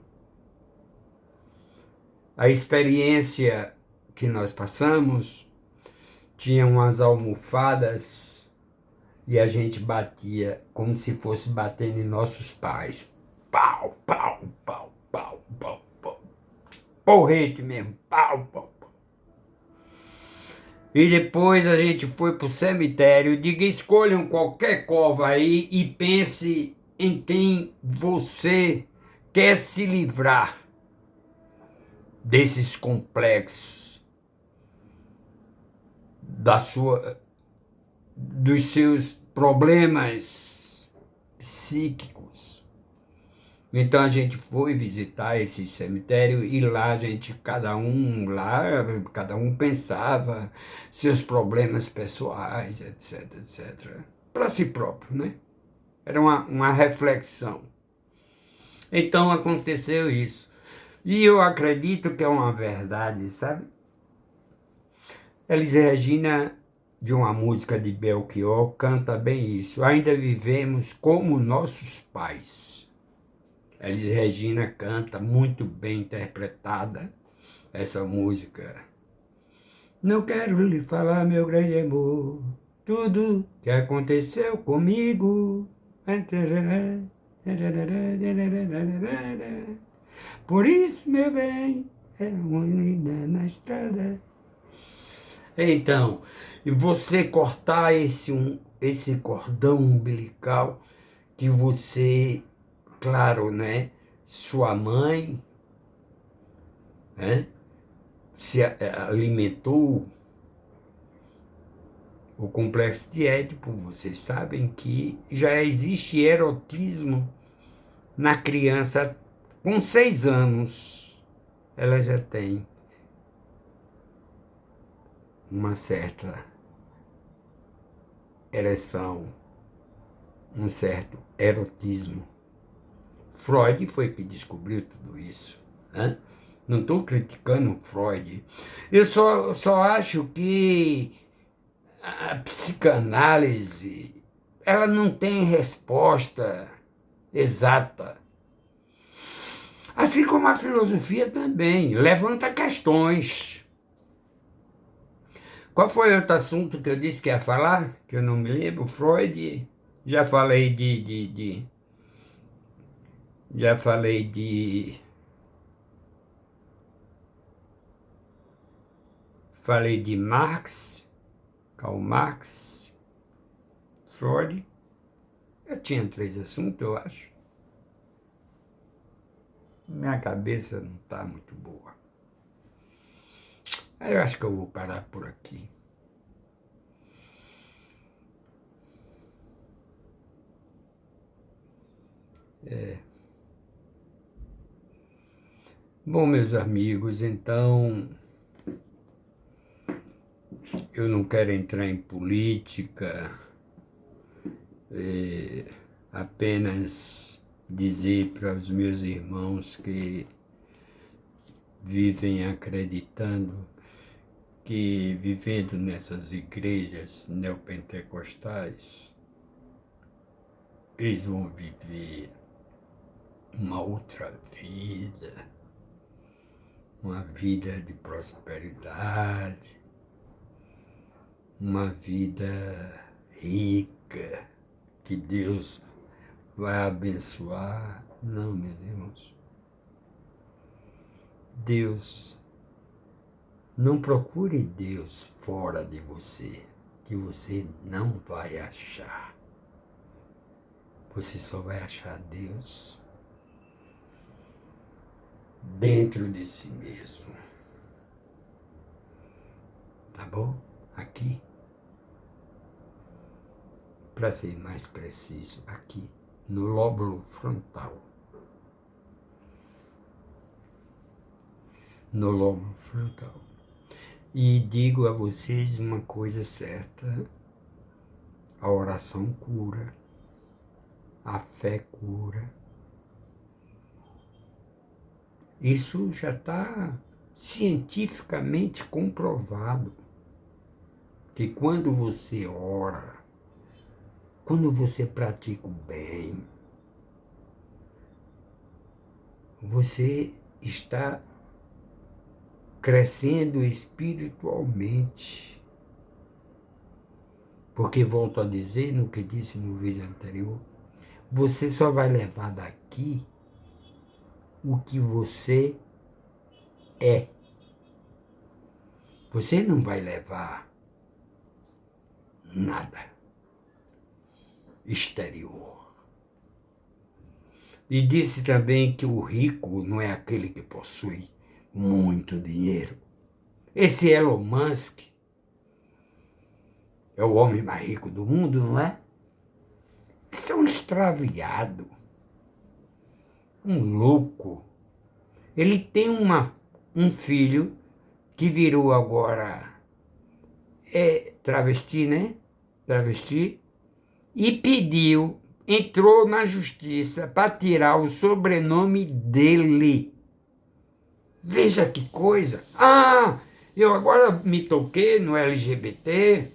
A experiência que nós passamos tinha umas almofadas e a gente batia como se fosse batendo em nossos pais. Pau, pau, pau, pau, pau, pau. Porrete mesmo, pau, pau, pau. E depois a gente foi pro cemitério. Diga, escolham qualquer cova aí e pense em quem você quer se livrar desses complexos, dos seus problemas psíquicos. Então a gente foi visitar esse cemitério e lá cada um pensava seus problemas pessoais, etc, etc. Para si próprio, né? Era uma reflexão. Então aconteceu isso. E eu acredito que é uma verdade, sabe? Elis Regina, de uma música de Belchior, canta bem isso. Ainda vivemos como nossos pais. Elis Regina canta muito bem interpretada essa música. Não quero lhe falar, meu grande amor, tudo que aconteceu comigo. Por isso, meu bem, é uma linda na estrada. Então, e você cortar esse cordão umbilical que você, claro, né? Sua mãe, né? Se alimentou o complexo de Édipo. Vocês sabem que já existe erotismo na criança com 6 anos. Ela já tem uma certa ereção, um certo erotismo. Freud foi que descobriu tudo isso, né? Não estou criticando Freud. Eu só acho que a psicanálise ela não tem resposta exata. Assim como a filosofia também levanta questões. Qual foi outro assunto que eu disse que ia falar? Que eu não me lembro. Freud. Já falei já falei de Marx, Karl Marx, Freud. Eu tinha 3 assuntos, eu acho. Minha cabeça não está muito boa. Aí eu acho que eu vou parar por aqui. Bom, meus amigos, então eu não quero entrar em política, apenas dizer para os meus irmãos que vivem acreditando que vivendo nessas igrejas neopentecostais, eles vão viver uma outra vida, uma vida de prosperidade, uma vida rica, que Deus vai abençoar. Não, meus irmãos. Deus, não procure Deus fora de você. que você não vai achar. Você só vai achar Deus dentro de si mesmo. Tá bom? Aqui. Para ser mais preciso, aqui, no lóbulo frontal. No lóbulo frontal. E digo a vocês uma coisa certa: a oração cura, a fé cura. Isso já está cientificamente comprovado, que quando você ora, quando você pratica o bem, você está crescendo espiritualmente. Porque, volto a dizer, no que disse no vídeo anterior, você só vai levar daqui o que você é. Você não vai levar nada exterior. E disse também que o rico não é aquele que possui muito dinheiro. Esse Elon Musk é o homem mais rico do mundo, não é? Isso é um extraviado, um louco. Ele tem um filho que virou agora travesti, né? Travesti. E entrou na justiça para tirar o sobrenome dele. Veja que coisa. Ah, eu agora me toquei no LGBT,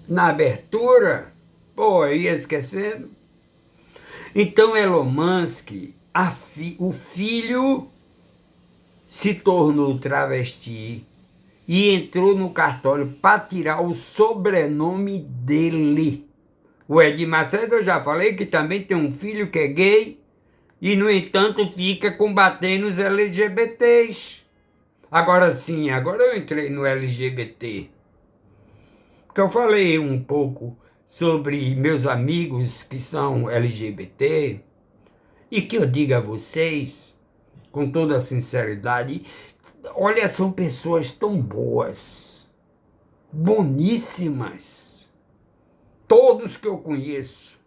na abertura. Pô, eu ia esquecendo. Então, Elon Musk, o filho se tornou travesti e entrou no cartório para tirar o sobrenome dele. O Edir Macedo, eu já falei que também tem um filho que é gay e, no entanto, fica combatendo os LGBTs. Agora sim, agora eu entrei no LGBT. Porque eu falei um pouco sobre meus amigos que são LGBT e que eu digo a vocês, com toda a sinceridade, olha, são pessoas tão boas, boníssimas, todos que eu conheço.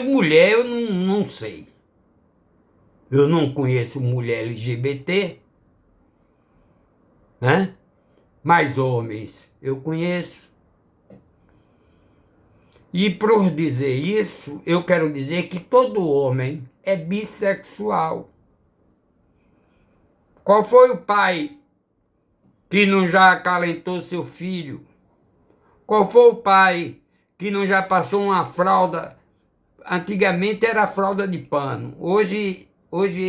Mulher eu não sei. Eu não conheço mulher LGBT, né? Mas homens eu conheço. E por dizer isso, eu quero dizer que todo homem é bissexual. Qual foi o pai que não já acalentou seu filho? Qual foi o pai que não já passou uma fralda? Antigamente era fralda de pano, hoje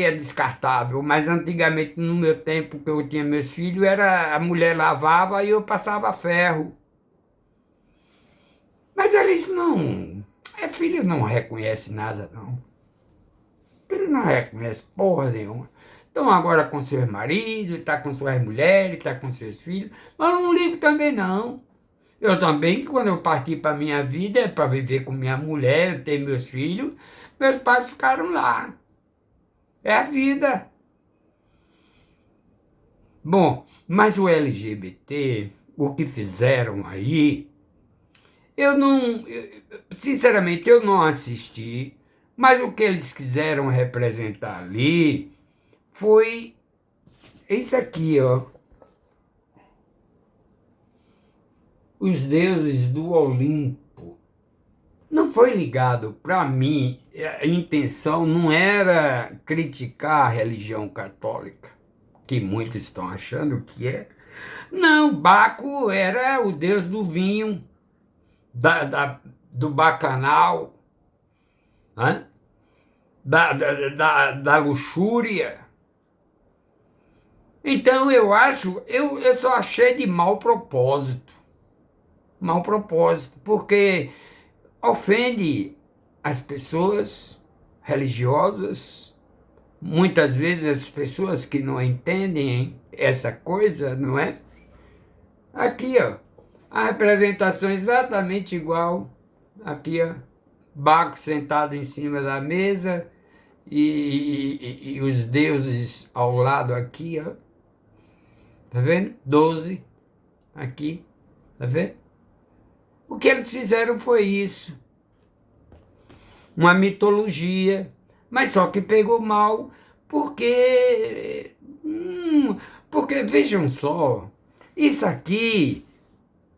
é descartável, mas antigamente, no meu tempo que eu tinha meus filhos, a mulher lavava e eu passava ferro. Mas eles não... filho não reconhece nada, não. Filho não reconhece porra nenhuma. Estão agora com seus maridos, está com suas mulheres, está com seus filhos, mas eu não ligo também, não. Eu também, quando eu parti para a minha vida, é para viver com minha mulher, ter meus filhos, meus pais ficaram lá. É a vida. Bom, mas o LGBT, o que fizeram aí, sinceramente, eu não assisti, mas o que eles quiseram representar ali foi isso aqui, ó. Os deuses do Olimpo. Não foi ligado, para mim, a intenção não era criticar a religião católica, que muitos estão achando que é. Não, Baco era o deus do vinho, do bacanal, né? da luxúria. Então eu só achei de mau propósito. Mau propósito, porque ofende as pessoas religiosas, muitas vezes as pessoas que não entendem essa coisa, não é? Aqui, ó, a representação é exatamente igual. Aqui, ó, Baco sentado em cima da mesa e os deuses ao lado aqui, ó. Tá vendo? 12 aqui, tá vendo? O que eles fizeram foi isso. Uma mitologia, mas só que pegou mal, porque, porque vejam só, isso aqui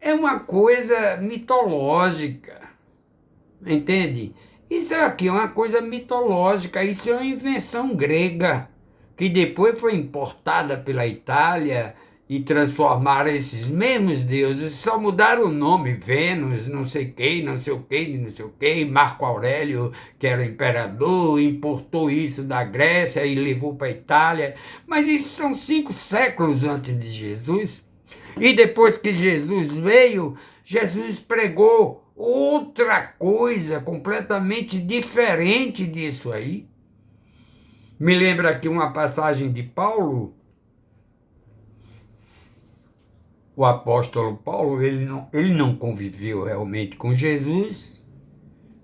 é uma coisa mitológica, entende? Isso aqui é uma coisa mitológica, isso é uma invenção grega, que depois foi importada pela Itália e transformaram esses mesmos deuses, só mudaram o nome, Vênus, não sei quem, não sei o quê, não sei o quê, Marco Aurélio, que era o imperador, importou isso da Grécia e levou para a Itália, mas isso são 5 séculos antes de Jesus. E depois que Jesus veio, Jesus pregou outra coisa completamente diferente disso aí. Me lembra aqui uma passagem de Paulo. O apóstolo Paulo, ele não conviveu realmente com Jesus.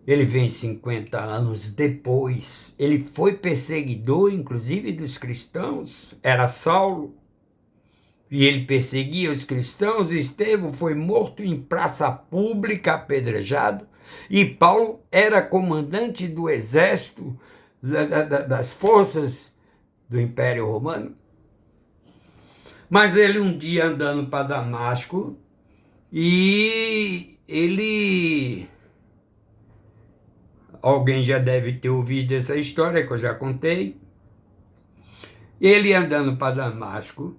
Ele vem 50 anos depois. Ele foi perseguidor, inclusive, dos cristãos. Era Saulo. E ele perseguia os cristãos. Estevão foi morto em praça pública, apedrejado. E Paulo era comandante do exército, das forças do Império Romano. Mas ele um dia andando para Damasco, e ele... Alguém já deve ter ouvido essa história que eu já contei. Ele andando para Damasco,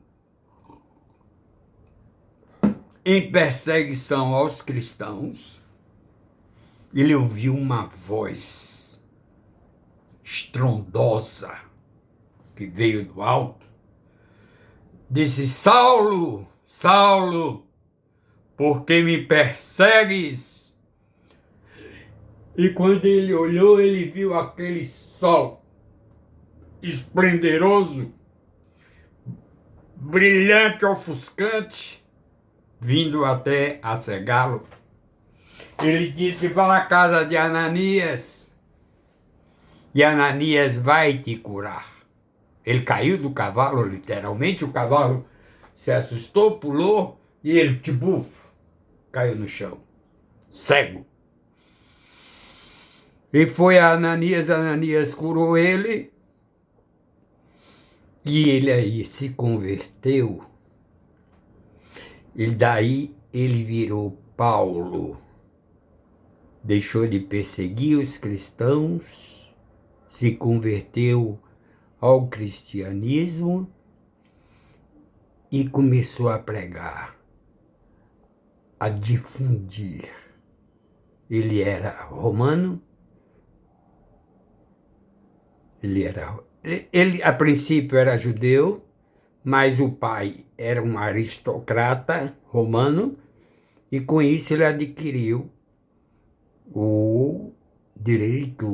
em perseguição aos cristãos, ele ouviu uma voz estrondosa que veio do alto. Disse: Saulo, Saulo, por que me persegues? E quando ele olhou, ele viu aquele sol esplendoroso, brilhante, ofuscante, vindo até a cegá-lo. Ele disse: vá à casa de Ananias, e Ananias vai te curar. Ele caiu do cavalo, literalmente, o cavalo se assustou, pulou, e ele, tibuf, caiu no chão, cego. E foi a Ananias, Ananias curou ele, e ele aí se converteu. E daí ele virou Paulo. Deixou de perseguir os cristãos, se converteu ao cristianismo e começou a pregar, a difundir. Ele era romano, ele a princípio era judeu, mas o pai era um aristocrata romano, e com isso ele adquiriu o direito,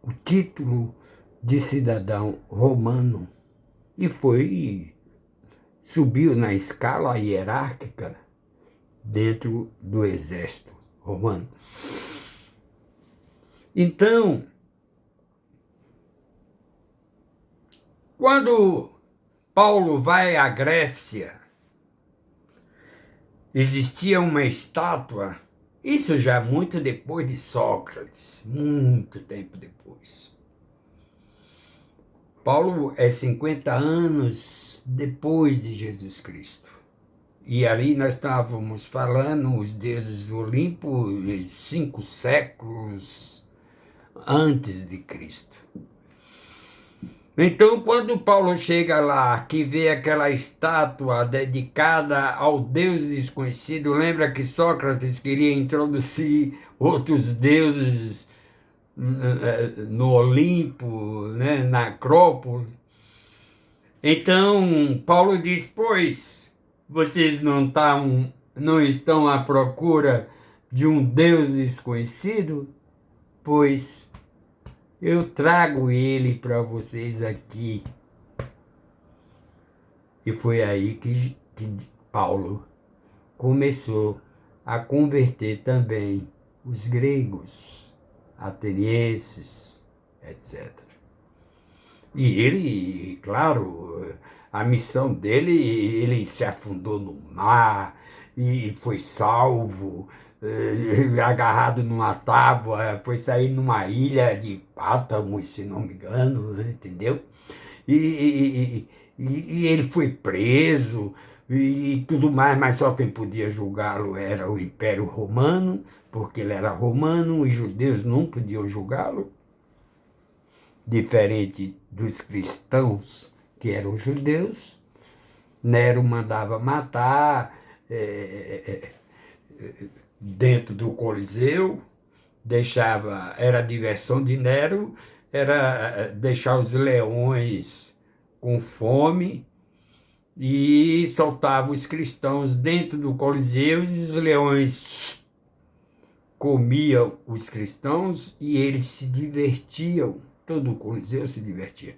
o título de cidadão romano, e subiu na escala hierárquica dentro do exército romano. Então, quando Paulo vai à Grécia, existia uma estátua, isso já muito depois de Sócrates, muito tempo depois. Paulo é 50 anos depois de Jesus Cristo. E ali nós estávamos falando os deuses do Olimpo, 5 séculos antes de Cristo. Então, quando Paulo chega lá, que vê aquela estátua dedicada ao Deus desconhecido, lembra que Sócrates queria introduzir outros deuses no Olimpo, né, na Acrópole. Então, Paulo diz: pois, vocês não estão à procura de um Deus desconhecido? Pois eu trago ele para vocês aqui. E foi aí que Paulo começou a converter também os gregos, atenienses, etc. E ele, claro, a missão dele, ele se afundou no mar e foi salvo, agarrado numa tábua, foi sair numa ilha de Pátamos, se não me engano, entendeu? E ele foi preso e tudo mais, mas só quem podia julgá-lo era o Império Romano, porque ele era romano, os judeus não podiam julgá-lo, diferente dos cristãos que eram judeus. Nero mandava matar dentro do Coliseu, era a diversão de Nero, era deixar os leões com fome e soltava os cristãos dentro do Coliseu e os leões comiam os cristãos e eles se divertiam. Todo o Coliseu se divertia.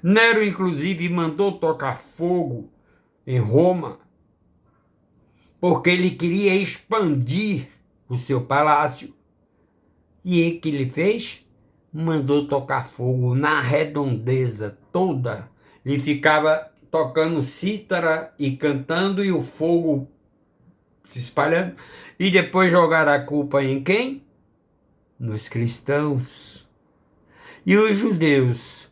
Nero, inclusive, mandou tocar fogo em Roma, porque ele queria expandir o seu palácio. E o que ele fez? Mandou tocar fogo na redondeza toda. E ficava tocando cítara e cantando, e o fogo se espalhando. E depois jogaram a culpa em quem? Nos cristãos. E os judeus,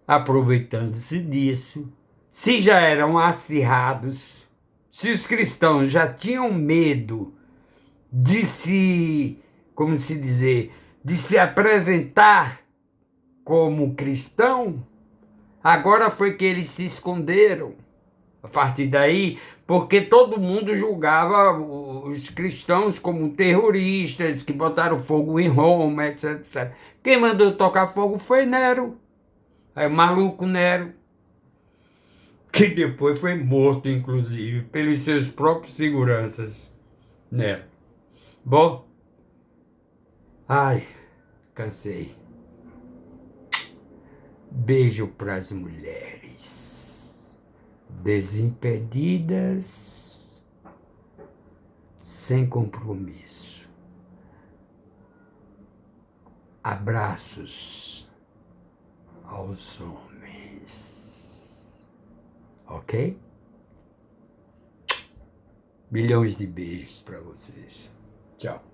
aproveitando-se disso, se já eram acirrados, se os cristãos já tinham medo de se, como se dizer, de se apresentar como cristão, agora foi que eles se esconderam. A partir daí, porque todo mundo julgava os cristãos como terroristas, que botaram fogo em Roma, etc, etc. Quem mandou tocar fogo foi Nero. Aí o maluco Nero, que depois foi morto, inclusive, pelos seus próprios seguranças. Nero. Bom, ai, cansei. Beijo para as mulheres desimpedidas, sem compromisso. Abraços aos homens. Ok? Milhões de beijos para vocês. Tchau.